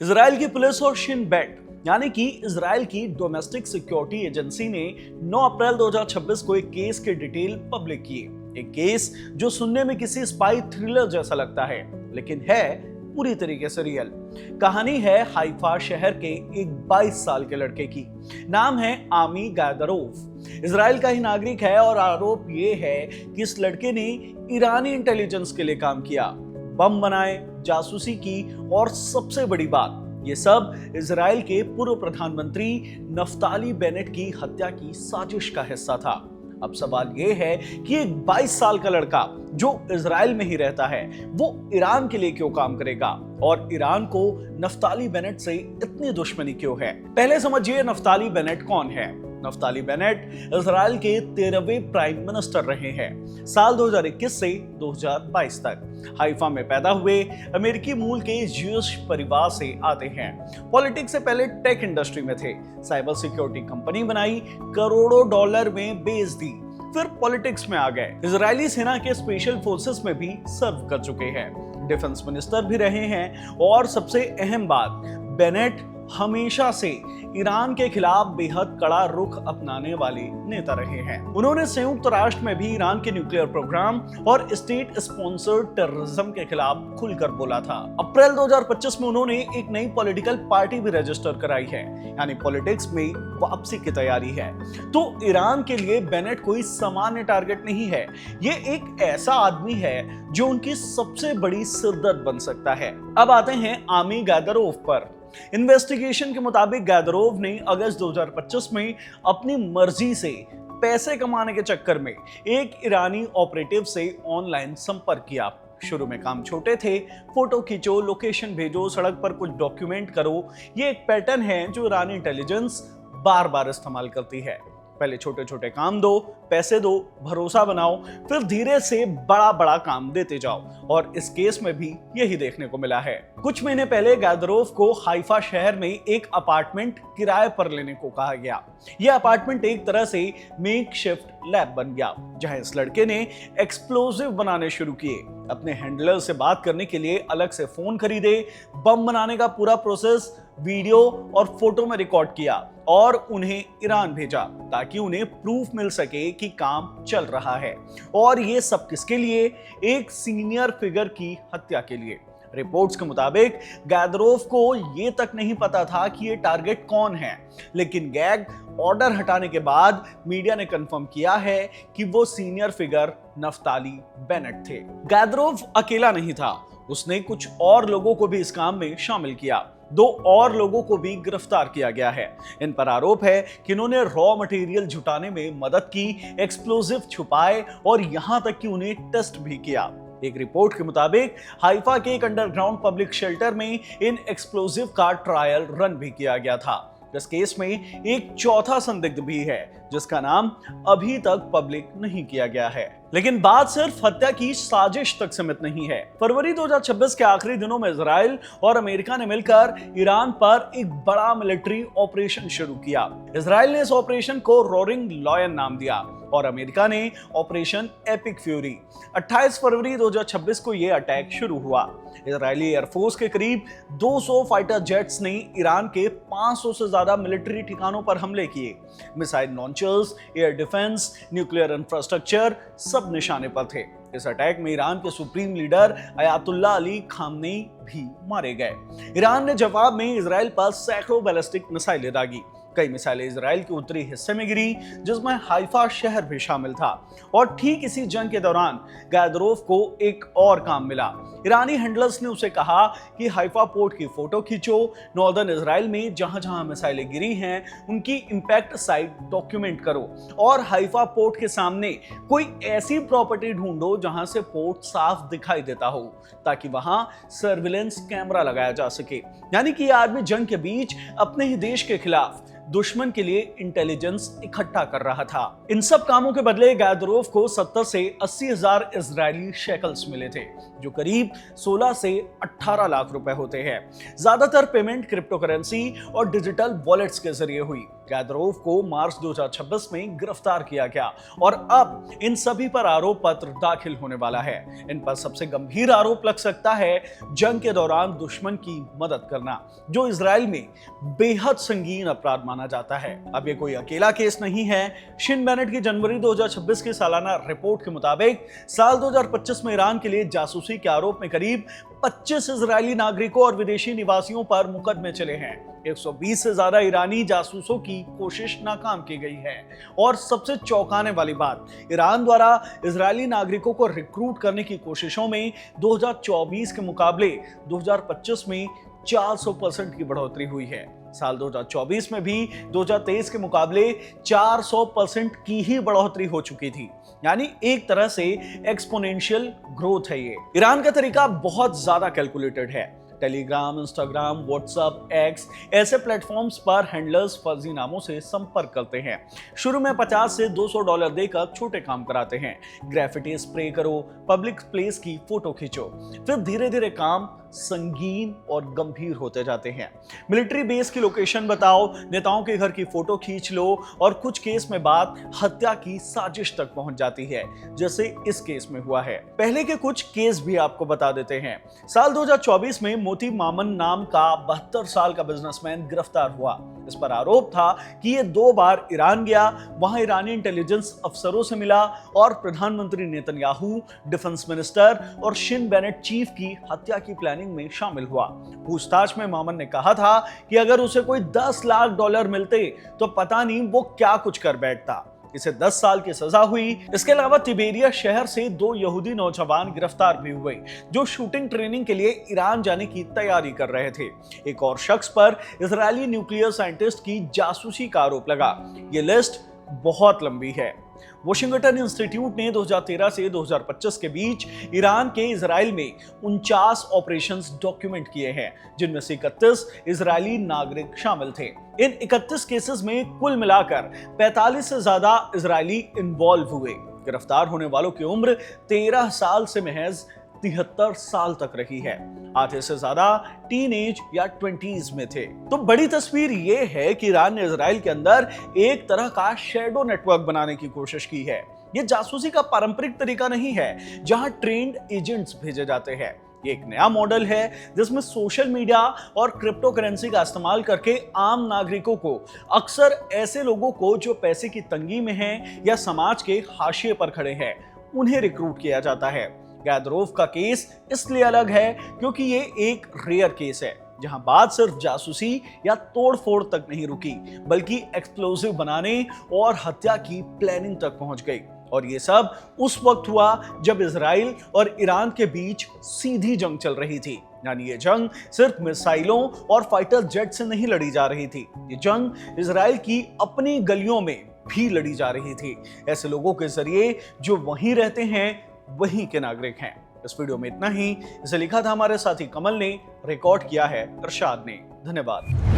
Israel की police और Shin Bet यानी कि इजराइल की डोमेस्टिक सिक्योरिटी एजेंसी ने 9 अप्रैल 2026 को एक केस के डिटेल पब्लिक किए। एक केस जो सुनने में किसी स्पाई थ्रिलर जैसा लगता है, लेकिन है पूरी तरीके से रियल। कहानी है हाइफा शहर के एक 22 साल के लड़के की। नाम है आमी गायदरोव। इजराइल का ही नागरिक है और आरोप ये है कि इस लड़के ने ईरानी इंटेलिजेंस के लिए काम किया, बम बनाए, जासूसी की और सबसे बड़ी बात, ये सब इजराइल के पूर्व प्रधानमंत्री नफ्ताली बेनेट की हत्या की साजिश का हिस्सा था। अब सवाल ये है कि एक 22 साल का लड़का जो इजराइल में ही रहता है, वो ईरान के लिए क्यों काम करेगा और ईरान को नफ्ताली बेनेट से इतनी दुश्मनी क्यों है। पहले समझिए नफ्ताली बेनेट कौन है। नफ्ताली बेनेट इजराइल के 13वें प्राइम मिनिस्टर रहे हैं साल 2021 से 2022 तक। हाइफा में पैदा हुए, अमेरिकी मूल के ज्यूइश परिवार से आते हैं। पॉलिटिक्स से पहले टेक इंडस्ट्री में थे, साइबर सिक्योरिटी कंपनी बनाई, करोड़ों डॉलर में बेच दी, फिर पॉलिटिक्स में आ गए। इजरायली सेना के स्पेशल फोर्सेस में भी सर्व कर चुके हैं, डिफेंस मिनिस्टर भी रहे हैं और सबसे अहम बात, बेनेट हमेशा से ईरान के खिलाफ बेहद कड़ा रुख अपनाने वाले नेता रहे हैं। उन्होंने संयुक्त राष्ट्र में भी ईरान के न्यूक्लियर प्रोग्राम और स्टेट स्पॉन्सर्ड टेररिज्म के खिलाफ खुलकर बोला था। अप्रैल 2025 में उन्होंने एक नई पॉलिटिकल पार्टी भी रजिस्टर कराई है, यानी पॉलिटिक्स में वापसी की तैयारी है। तो ईरान के लिए बेनेट कोई सामान्य टारगेट नहीं है, ये एक ऐसा आदमी है जो उनकी सबसे बड़ी सिरदर्द बन सकता है। अब आते हैं आमी गायदरोव पर। इन्वेस्टिगेशन के मुताबिक गायदरोव ने अगस्त 2025 में अपनी मर्जी से पैसे कमाने के चक्कर में एक ईरानी ऑपरेटिव से ऑनलाइन संपर्क किया। शुरू में काम छोटे थे, फोटो खींचो, लोकेशन भेजो, सड़क पर कुछ डॉक्यूमेंट करो। ये एक पैटर्न है जो ईरानी इंटेलिजेंस बार बार इस्तेमाल करती है। पहले छोटे छोटे काम दो, पैसे दो, भरोसा बनाओ, फिर धीरे से बड़ा बड़ा काम देते जाओ। और इस केस में भी यही देखने को मिला है। कुछ महीने पहले गायदरोव को हाइफा शहर में एक अपार्टमेंट किराए पर लेने को कहा गया। यह अपार्टमेंट एक तरह से मेकशिफ्ट लैब बन गया, जहां इस लड़के ने एक्सप्लोजिव बनाने शुरू किए। अपने हैंडलर से बात करने के लिए अलग से फोन खरीदे, बम बनाने का पूरा प्रोसेस वीडियो और फोटो में रिकॉर्ड किया और उन्हें ईरान भेजा ताकि उन्हें प्रूफ मिल सके कि काम चल रहा है। और ये सब किसके लिए? एक सीनियर फिगर की हत्या के लिए। रिपोर्ट्स के मुताबिक गायदरोव को ये तक नहीं पता था कि ये टारगेट कौन है, लेकिन गैग ऑर्डर हटाने के बाद मीडिया ने कंफर्म किया है कि वो सीनियर फिगर नफ्ताली बेनेट थे। गायदरोव अकेला नहीं था, उसने कुछ और लोगों को भी इस काम में शामिल किया। 2 और लोगों को भी गिरफ्तार किया गया है। इन पर आरोप है कि इन्होंने रॉ मटेरियल जुटाने में मदद की, एक्सप्लोजिव छुपाए और यहां तक कि उन्हें टेस्ट भी किया। एक रिपोर्ट के मुताबिक हाइफा के एक अंडरग्राउंड पब्लिक शेल्टर में इन एक्सप्लोजिव का ट्रायल रन भी किया गया था। इस केस में एक चौथा संदिग्ध भी है, जिसका नाम अभी तक पब्लिक नहीं किया गया है। लेकिन बात सिर्फ हत्या की साजिश तक सीमित नहीं है। फरवरी 2026 के आखिरी दिनों में इजराइल और अमेरिका ने मिलकर ईरान पर एक बड़ा मिलिट्री ऑपरेशन शुरू किया। इजराइल ने इस ऑपरेशन को रोरिंग लॉयन नाम दिया और अमेरिका ने ऑपरेशन एपिक फ्यूरी। 28 फरवरी 2026 को यह अटैक शुरू हुआ। इजरायली एयरफोर्स के करीब 200 फाइटर जेट्स ने ईरान के 500 से ज्यादा मिलिट्री ठिकानों पर हमले किए। Missile launchers, air defence, nuclear infrastructure सब निशाने पर थे। इस अटैक में ईरान के supreme leader Ayatollah Ali Khamenei भी मारे गए। ईरान ने जवाब में इजराइल पर सैकड़ों बैलिस्टिक मिसाइलें दागी। कई मिसाइलें इजराइल के उत्तरी हिस्से में गिरी, जिसमें हाइफा शहर भी शामिल था। और ठीक इसी जंग के दौरान गायदरोव को एक और काम मिला। ईरानी हैंडलर्स ने उसे कहा कि हाइफा पोर्ट की फोटो खींचो, नॉर्दर्न इजराइल में जहां जहां मिसाइलें गिरी हैं उनकी इंपैक्ट साइट डॉक्यूमेंट करो और हाइफा पोर्ट के सामने कोई ऐसी प्रॉपर्टी ढूंढो जहां से पोर्ट साफ दिखाई देता हो, ताकि वहां सर्विलेंस कैमरा लगाया जा सके। यानी कि यह आदमी जंग के बीच अपने ही देश के खिलाफ दुश्मन के लिए इंटेलिजेंस इकट्ठा कर रहा था। इन सब कामों के बदले गायदरोव को 70 से 80 हजार इजरायली शेकल्स मिले थे, जो करीब 16 से 18 लाख रुपए होते हैं। ज्यादातर पेमेंट क्रिप्टो करेंसी और डिजिटल वॉलेट्स के जरिए हुई। गैदरोव को मार्च 2026 में गिरफ्तार किया गया और अब इन सभी पर आरोप पत्र दाखिल होने वाला है। इन पर सबसे गंभीर आरोप लग सकता है जंग के दौरान दुश्मन की मदद करना, जो इजराइल में बेहद संगीन अपराध माना जाता है। अब ये कोई अकेला केस नहीं है। शिन बेनेट की जनवरी 2026 की सालाना रिपोर्ट के मुताबिक साल 2025 में ईरान के लिए जासूसी के आरोप में करीब 25 इजरायली नागरिकों और विदेशी निवासियों पर मुकदमे चले हैं। 120 से ज्यादा ईरानी जासूसों की कोशिश नाकाम की गई है और सबसे चौंकाने वाली बात, ईरान द्वारा इजरायली नागरिकों को रिक्रूट करने की कोशिशों में 2024 के मुकाबले 2025 में 400% की बढ़ोतरी हुई है। साल 2024 में भी 2023 के मुकाबले 400% की ही बढ़ोतरी हो चुकी थी। यानी एक तरह से एक्सपोनेंशियल ग्रोथ है ये। ईरान का तरीका बहुत ज्यादा कैलकुलेटेड है। टेलीग्राम, इंस्टाग्राम, व्हाट्सएप, एक्स ऐसे प्लेटफॉर्म्स पर हैंडलर्स फर्जी नामों से संपर्क करते हैं। शुरू में 50 से $200 देकर छोटे काम कराते हैं। ग्राफिटी स्प्रे करो, पब्लिक प्लेस की फोटो खींचो, फिर धीरे धीरे काम संगीन और गंभीर होते जाते हैं। मिलिट्री बेस की लोकेशन बताओ, नेताओं के घर की फोटो खींच लो और कुछ केस में बात हत्या की साजिश तक पहुंच जाती है, जैसे इस केस में हुआ है। पहले के कुछ केस भी आपको बता देते हैं। साल 2024 में मोती मामन नाम का 72 साल का बिजनेसमैन गिरफ्तार हुआ। इस पर आरोप था कि ये 2 बार ईरान गया, वहां ईरानी इंटेलिजेंस अफसरों से मिला और प्रधानमंत्री नेतन्याहू, डिफेंस मिनिस्टर और शिन बेनेट चीफ की हत्या की प्लानिंग में शामिल हुआ। पूछताछ में मामन ने कहा था कि अगर उसे कोई $10 लाख मिलते तो पता नहीं वो क्या कुछ कर बैठता। इसे 10 साल की सजा हुई। इसके अलावा तिबेरिया शहर से 2 यहूदी नौजवान गिरफ्तार भी हुए, जो शूटिंग ट्रेनिंग के लिए ईरान जाने की तैयारी कर रहे थे। एक और शख्स पर इजरायली न्यूक्लियर साइंटिस्ट की जासूसी का आरोप लगा। ये लिस्ट बहुत लंबी है। वॉशिंगटन इंस्टीट्यूट ने 2013 से 2025 के बीच ईरान के इजराइल में 49 ऑपरेशंस डॉक्यूमेंट किए हैं, जिनमें से 31 इजरायली नागरिक शामिल थे। इन 31 केसेस में कुल मिलाकर 45 से ज्यादा इजरायली इन्वॉल्व हुए। गिरफ्तार होने वालों की उम्र 13 साल से महज 73 साल तक रही है। आधे से ज्यादा टीनेज या 20s में थे। तो बड़ी तस्वीर ये है कि ईरान ने इजराइल के अंदर एक तरह का शैडो नेटवर्क बनाने की कोशिश की है। ये जासूसी का पारंपरिक तरीका नहीं है, जहां ट्रेंड एजेंट्स भेजे जाते हैं। ये एक नया मॉडल है जिसमें सोशल मीडिया और क्रिप्टो करेंसी का इस्तेमाल करके आम नागरिकों को, अक्सर ऐसे लोगों को जो पैसे की तंगी में हैं या समाज के हाशिए पर खड़े हैं, उन्हें रिक्रूट किया जाता है। गैदरोव का केस इसलिए अलग है क्योंकि ये एक रेयर केस है, जहां बात सिर्फ जासूसी या तोड़फोड़ तक नहीं रुकी, बल्कि एक्सप्लोसिव बनाने और हत्या की प्लानिंग तक पहुंच गई। और ये सब उस वक्त हुआ जब इजराइल और ईरान के बीच सीधी जंग चल रही थी। यानी ये जंग सिर्फ मिसाइलों और फाइटर जेट से नहीं लड़ी जा रही थी, ये जंग इजराइल की अपनी गलियों में भी लड़ी जा रही थी, ऐसे लोगों के जरिए जो वहीं रहते हैं, वहीं के नागरिक हैं। इस वीडियो में इतना ही। इसे लिखा था हमारे साथी कमल ने, रिकॉर्ड किया है अरशाद ने। धन्यवाद।